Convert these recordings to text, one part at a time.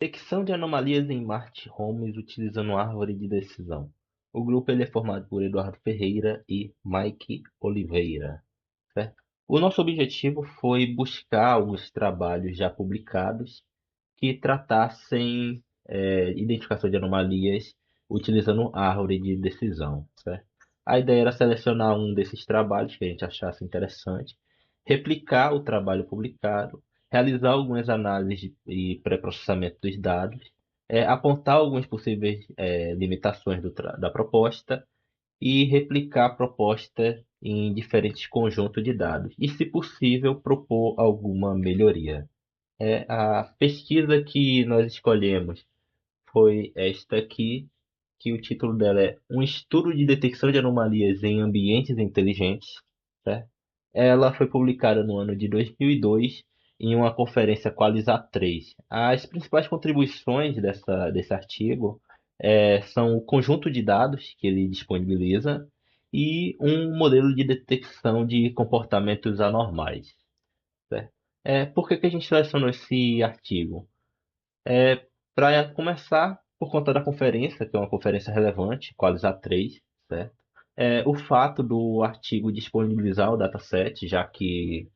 Detecção de anomalias em Smart Homes utilizando árvore de decisão. O grupo ele é formado por Eduardo Ferreira e Mike Oliveira, certo? O nosso objetivo foi buscar alguns trabalhos já publicados que tratassem identificação de anomalias utilizando árvore de decisão, certo? A ideia era selecionar um desses trabalhos que a gente achasse interessante, replicar o trabalho publicado, realizar algumas análises e pré-processamento dos dados, apontar algumas possíveis limitações da proposta e replicar a proposta em diferentes conjuntos de dados e, se possível, propor alguma melhoria. A pesquisa que nós escolhemos foi esta aqui, que o título dela é Um estudo de detecção de anomalias em ambientes inteligentes, certo? Ela foi publicada no ano de 2002 em uma conferência Qualizar 3. As principais contribuições desse artigo são o conjunto de dados que ele disponibiliza e um modelo de detecção de comportamentos anormais, certo? Por que a gente selecionou esse artigo? Para começar, por conta da conferência, que é uma conferência relevante, Qualizar 3, certo? O fato do artigo disponibilizar o dataset, já que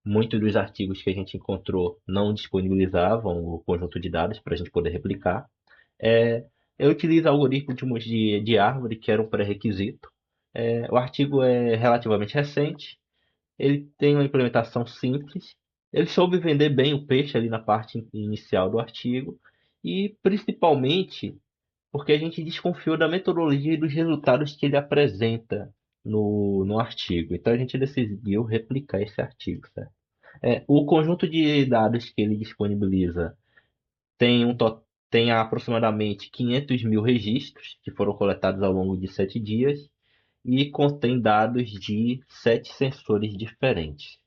muitos dos artigos que a gente encontrou não disponibilizavam o conjunto de dados para a gente poder replicar. É, eu utilizo algoritmos de árvore, que era um pré-requisito. O artigo é relativamente recente, ele tem uma implementação simples. Ele soube vender bem o peixe ali na parte inicial do artigo. E principalmente porque a gente desconfiou da metodologia e dos resultados que ele apresenta no artigo. Então a gente decidiu replicar esse artigo, certo? O conjunto de dados que ele disponibiliza tem, tem aproximadamente 500 mil registros que foram coletados ao longo de 7 dias e contém dados de 7 sensores diferentes,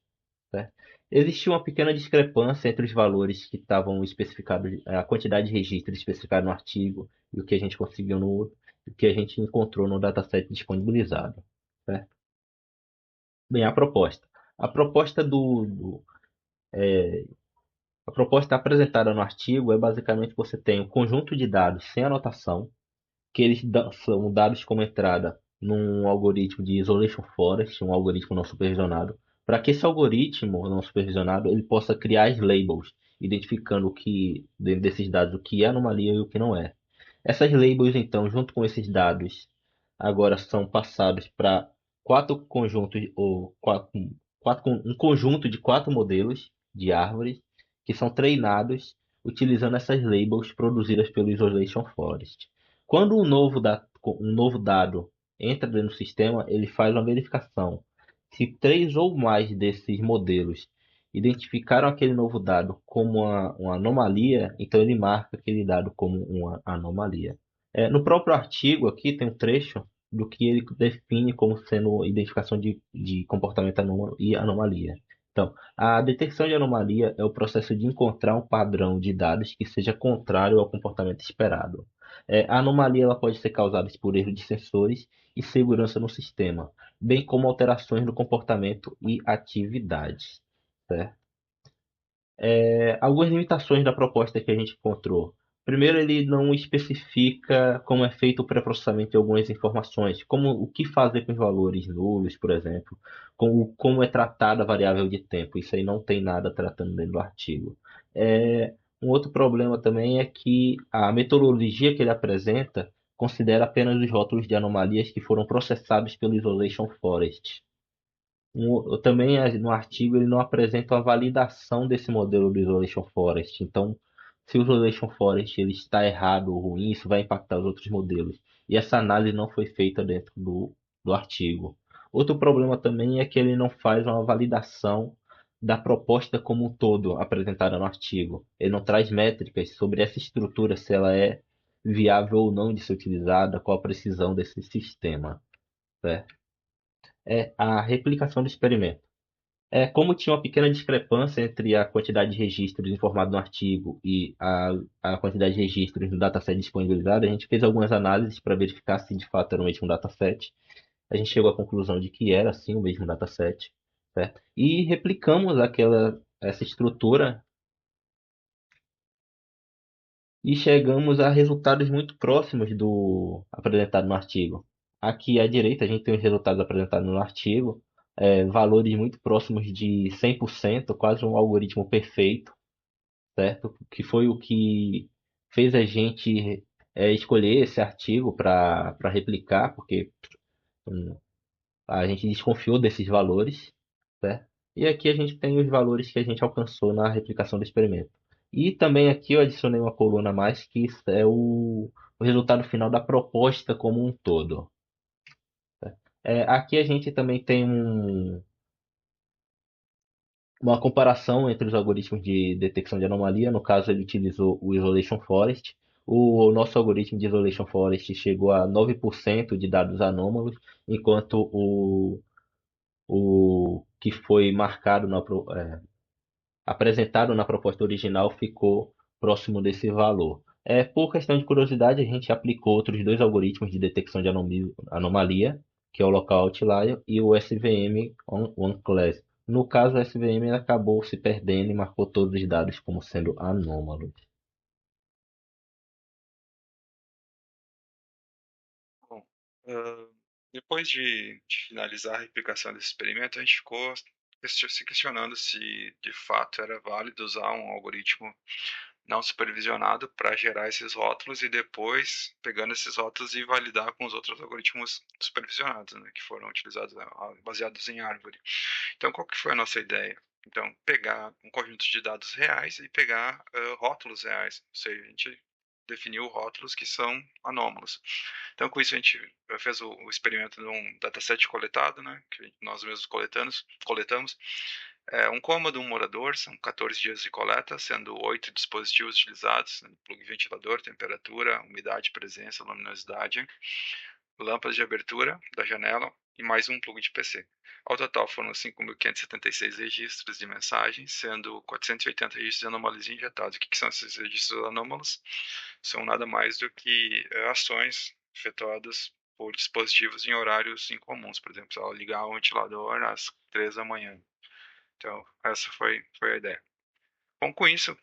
certo? Existia uma pequena discrepância entre os valores que estavam especificados, a quantidade de registros especificada no artigo e o que a gente conseguiu o que a gente encontrou no dataset disponibilizado, certo? Bem, a proposta. A proposta a proposta apresentada no artigo é basicamente você tem um conjunto de dados sem anotação, que são dados como entrada num algoritmo de Isolation Forest, um algoritmo não supervisionado, para que esse algoritmo não supervisionado ele possa criar as labels, identificando o que dentro desses dados o que é anomalia e o que não é. Essas labels, então, junto com esses dados, agora são passados para quatro conjuntos ou um conjunto de 4 modelos de árvores que são treinados utilizando essas labels produzidas pelo Isolation Forest. Quando um novo dado entra dentro do sistema, ele faz uma verificação. Se três ou mais desses modelos identificaram aquele novo dado como uma anomalia, então ele marca aquele dado como uma anomalia. No próprio artigo aqui tem um trecho do que ele define como sendo identificação de comportamento anômalo e anomalia. Então, a detecção de anomalia é o processo de encontrar um padrão de dados que seja contrário ao comportamento esperado. A anomalia ela pode ser causada por erro de sensores e segurança no sistema, bem como alterações no comportamento e atividades, certo? Algumas limitações da proposta que a gente encontrou. Primeiro, ele não especifica como é feito o pré-processamento de algumas informações, como o que fazer com os valores nulos, por exemplo, como é tratada a variável de tempo. Isso aí não tem nada tratando dentro do artigo. Um outro problema também é que a metodologia que ele apresenta considera apenas os rótulos de anomalias que foram processados pelo Isolation Forest. Também no artigo ele não apresenta a validação desse modelo do Isolation Forest. Então, se o Isolation Forest ele está errado ou ruim, isso vai impactar os outros modelos. E essa análise não foi feita dentro do artigo. Outro problema também é que ele não faz uma validação da proposta como um todo apresentada no artigo. Ele não traz métricas sobre essa estrutura, se ela é viável ou não de ser utilizada, qual a precisão desse sistema, certo? A replicação do experimento. Como tinha uma pequena discrepância entre a quantidade de registros informado no artigo e a quantidade de registros no dataset disponibilizado, a gente fez algumas análises para verificar se de fato era o mesmo dataset. A gente chegou à conclusão de que era sim o mesmo dataset, certo? E replicamos essa estrutura e chegamos a resultados muito próximos do apresentado no artigo. Aqui à direita a gente tem os resultados apresentados no artigo, valores muito próximos de 100%, quase um algoritmo perfeito, certo? Que foi o que fez a gente escolher esse artigo para replicar, porque hum, a gente desconfiou desses valores, certo? E aqui a gente tem os valores que a gente alcançou na replicação do experimento. E também aqui eu adicionei uma coluna a mais, que é o resultado final da proposta como um todo. Aqui a gente também tem uma comparação entre os algoritmos de detecção de anomalia. No caso, ele utilizou o Isolation Forest. O nosso algoritmo de Isolation Forest chegou a 9% de dados anômalos, enquanto o que foi marcado apresentado na proposta original ficou próximo desse valor. Por questão de curiosidade, a gente aplicou outros dois algoritmos de detecção de anomalia, que é o Local Outlier e o SVM on Class. No caso, o SVM acabou se perdendo e marcou todos os dados como sendo anômalos. Bom, ah, depois de finalizar a replicação desse experimento, a gente ficou se questionando se de fato era válido usar um algoritmo não supervisionado para gerar esses rótulos e depois, pegando esses rótulos e validar com os outros algoritmos supervisionados, né, que foram utilizados, né, baseados em árvore. Então, qual que foi a nossa ideia? Então, pegar um conjunto de dados reais e pegar rótulos reais, ou seja, a gente definiu rótulos que são anômalos. Então, com isso, a gente fez o experimento de um dataset coletado, né, que nós mesmos coletamos. Um cômodo, um morador, são 14 dias de coleta, sendo 8 dispositivos utilizados, né, plug ventilador, temperatura, umidade, presença, luminosidade, lâmpadas de abertura da janela e mais um plug de PC. Ao total foram 5.576 registros de mensagens, sendo 480 registros de anomalias injetados. O que são esses registros anômalos? São nada mais do que ações efetuadas por dispositivos em horários incomuns. Por exemplo, ao ligar o ventilador às 3 da manhã. Então, essa foi a ideia. Bom, com isso, o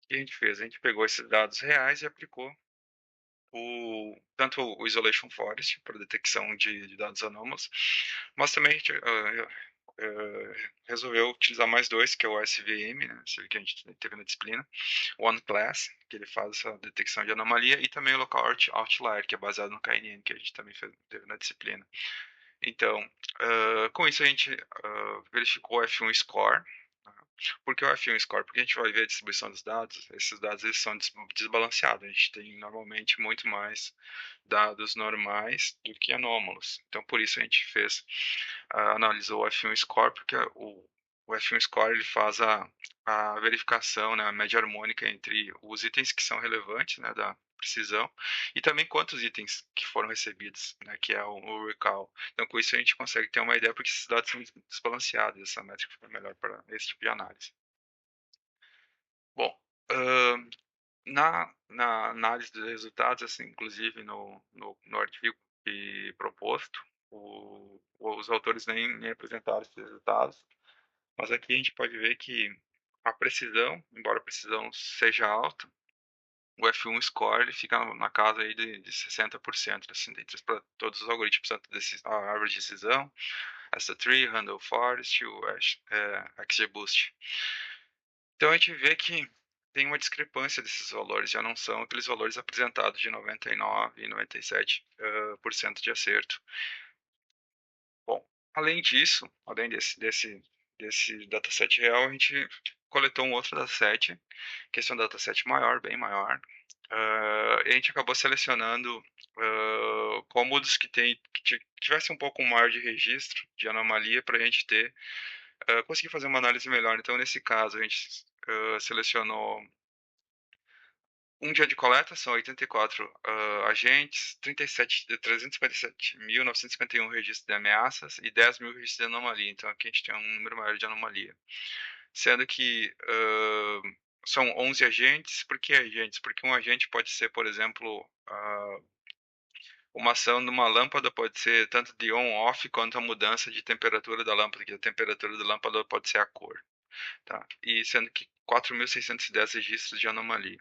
que a gente fez? A gente pegou esses dados reais e aplicou tanto o Isolation Forest para detecção de dados anômalos, mas também a gente resolveu utilizar mais dois, que é o SVM, né, que a gente teve na disciplina, o OneClass, que ele faz essa detecção de anomalia, e também o Local Outlier, que é baseado no KNN, que a gente também teve na disciplina. Então, com isso a gente verificou o F1 Score. Por que o F1 Score? Porque a gente vai ver a distribuição dos dados, esses dados eles são desbalanceados. A gente tem normalmente muito mais dados normais do que anômalos. Então, por isso a gente analisou o F1 Score, porque o F1 Score ele faz a verificação, né, a média harmônica entre os itens que são relevantes, né, da precisão, e também quantos itens que foram recebidos, né, que é o recall. Então, com isso a gente consegue ter uma ideia porque esses dados são desbalanceados, essa métrica foi melhor para esse tipo de análise. Bom, uh, na análise dos resultados, assim, inclusive no artigo proposto, os autores nem apresentaram esses resultados, mas aqui a gente pode ver que a precisão, embora a precisão seja alta, o F1 score ele fica na casa aí de 60%, 63% para todos os algoritmos, tanto a árvore de decisão, essa tree, Randall Forest e o XGBoost. Então a gente vê que tem uma discrepância desses valores, já não são aqueles valores apresentados de 99 e 97% de acerto. Bom, além disso, além desse dataset real, a gente coletou um outro dataset, que esse é um dataset maior, bem maior, e a gente acabou selecionando cômodos que tivessem um pouco maior de registro de anomalia para a gente conseguir fazer uma análise melhor. Então, nesse caso, a gente selecionou um dia de coleta, são 84 agentes, 357.951 registros de ameaças e 10 mil registros de anomalia. Então, aqui a gente tem um número maior de anomalia. Sendo que são 11 agentes. Por que agentes? Porque um agente pode ser, por exemplo, uma ação numa lâmpada pode ser tanto de on-off quanto a mudança de temperatura da lâmpada, que a temperatura da lâmpada pode ser a cor. Tá? E sendo que 4.610 registros de anomalia.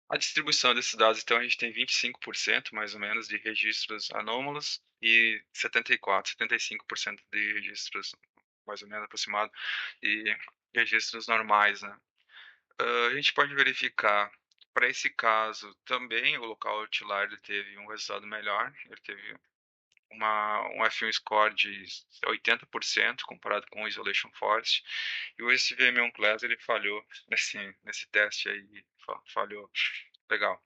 A distribuição desses dados, então, a gente tem 25% mais ou menos de registros anômalos e 75% de registros, mais ou menos aproximado, de registros normais, né? A gente pode verificar, para esse caso, também o local outlier ele teve um resultado melhor, ele teve um F1 score de 80% comparado com o Isolation Forest, e o SVM Class ele falhou nesse teste aí, falhou legal.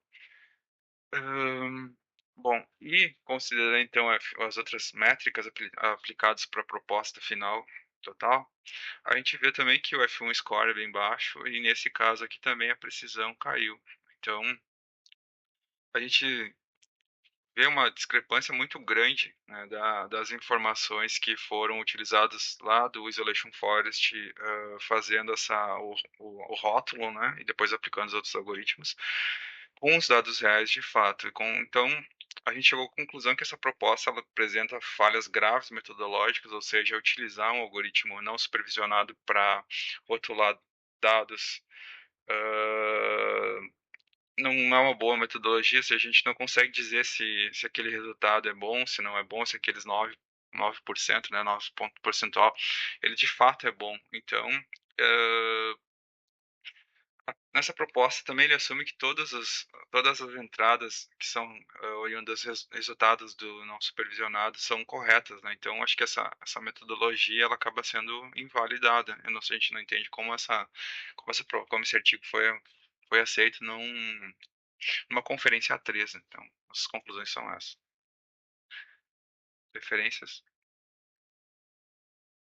Bom, e considerando então as outras métricas aplicadas para a proposta final total, a gente vê também que o F1 score é bem baixo e nesse caso aqui também a precisão caiu. Então, a gente vê uma discrepância muito grande, né, das informações que foram utilizadas lá do Isolation Forest, fazendo o rótulo, né, e depois aplicando os outros algoritmos, com os dados reais de fato. Então, a gente chegou à conclusão que essa proposta ela apresenta falhas graves metodológicas, ou seja, utilizar um algoritmo não supervisionado para rotular dados não é uma boa metodologia se a gente não consegue dizer se aquele resultado é bom, se não é bom, se aqueles 9%, né, 9 ponto percentual, ele de fato é bom. Então, eh, nessa proposta também ele assume que todas as entradas que são oriundas dos resultados do não supervisionado são corretas, né? Então, acho que essa metodologia ela acaba sendo invalidada. Eu não sei, a gente não entende como esse artigo foi aceito numa conferência A3, então as conclusões são essas. Referências?